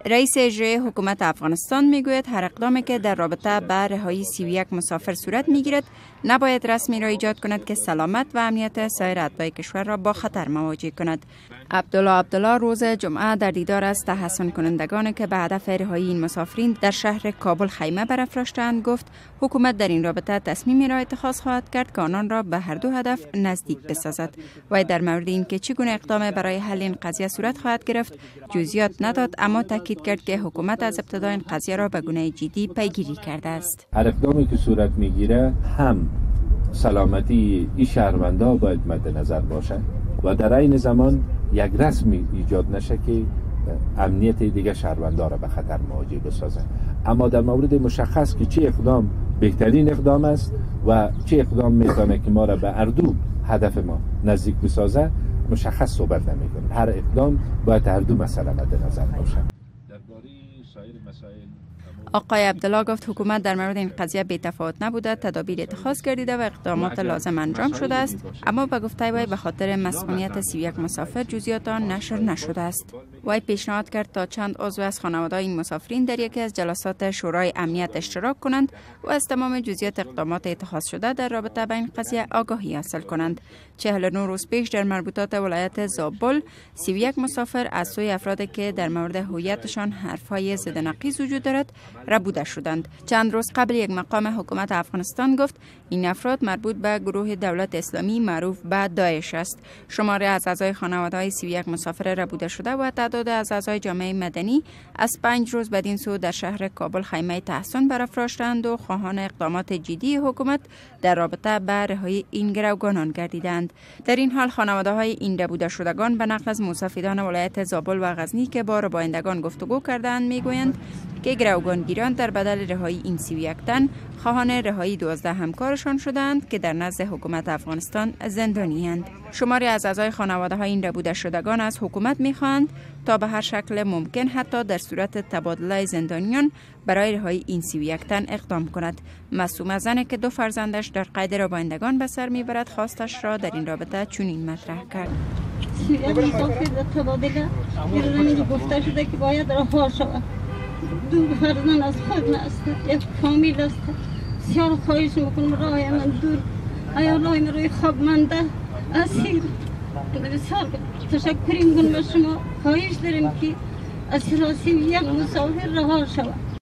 رئیس اجرایی حکومت افغانستان میگوید هر اقدامی که در رابطه با رهایی 31 مسافر صورت میگیرد نباید رسمی را ایجاد کند که سلامت و امنیت سایر اتباع کشور را با خطر مواجه کند. عبدالله روز جمعه در دیدار از تحسن کنندگانی که به هدف رهایی این مسافرین در شهر کابل خیمه برافراشتند گفت حکومت در این رابطه تصمیمی را اتخاذ خواهد کرد که آنان را به هر دو هدف نزدیک بسازد. و در مورد اینکه چگونه اقدام برای حل این قضیه صورت خواهد گرفت جزئیات نداد، اما تاکید کرد که حکومت از ابتدا این قضیه را به گونه جدی پیگیری کرده است. هر اقدامی که صورت میگیره هم سلامتی این شهروندا باید مد نظر باشه و در این زمان یک رسمی ایجاد نشه که امنیت دیگه شهروندا را به خطر مواجه بسازه. اما در مورد مشخص که چه اقدام بهترین اقدام است و چه اقدام میتونه که ما را به اردو هدف ما نزدیک بسازه مشخص صحبت نمی‌کنیم. هر اقدام باید هر دو مسئله مد نظر باشه. آقای عبدالله گفت حکومت در مورد این قضیه بی‌تفاوت نبوده، تدابیر اتخاذ گردیده و اقدامات لازم انجام شده است، اما به گفته وی به خاطر مسئولیت 31 مسافر جزئیات آن نشر نشده است. وی پیشنهاد کرد تا چند عضو از خانواده این مسافرین در یکی از جلسات شورای امنیت اشتراک کنند و از تمام جزئیات اقدامات اتخاذ شده در رابطه با این قضیه آگاهی حاصل کنند. 49 روز پیش در مربوطات ولایت زابل 31 مسافر از سوی افرادی که در مورد هویتشان حرف‌های ضد نقیض وجود دارد ربوده شدند. چند روز قبل یک مقام حکومت افغانستان گفت این افراد مربوط به گروه دولت اسلامی معروف به داعش است. شماره از اعضای خانواده‌های 31 مسافر ربوده شده و تعداد از اعضای جامعه مدنی از 5 روز بدین سو در شهر کابل خیمه تحسن برافراشتند و خواهان اقدامات جدی حکومت در رابطه با رهایی این گروگانان گردیدند. در این حال خانواده‌های این ربوده شدگان به نقل از مستفیدان ولایت زابل و غزنی که با ربایندگان گفتگو کردند میگویند که گروگانگیران در بدل رهایی این 31 تن خواهان رهایی 12 همکارشان شدند که در نزد حکومت افغانستان زندانی‌اند. شماری از اعضای خانواده‌های این ربوده شدگان از حکومت می‌خواهند تا به هر شکل ممکن حتی در صورت تبادله زندانیان برای رهایی این 31 تن اقدام کند. معصومه زنی که 2 فرزندش در قید ربایندگان به سر میبرد خواستش را در این رابطه چنین مطرح کرد. 31 مسافر تبادله گفته شده که باید رها شود. 2 فرزند از خود است، یک فامیل است. بسیار خواهش میکنم راه من دور آیا راه من روی خواب مانده اسیر. بسیار تشکر میکنم به شما. خواهش داریم که از 31 مسافر رها شود.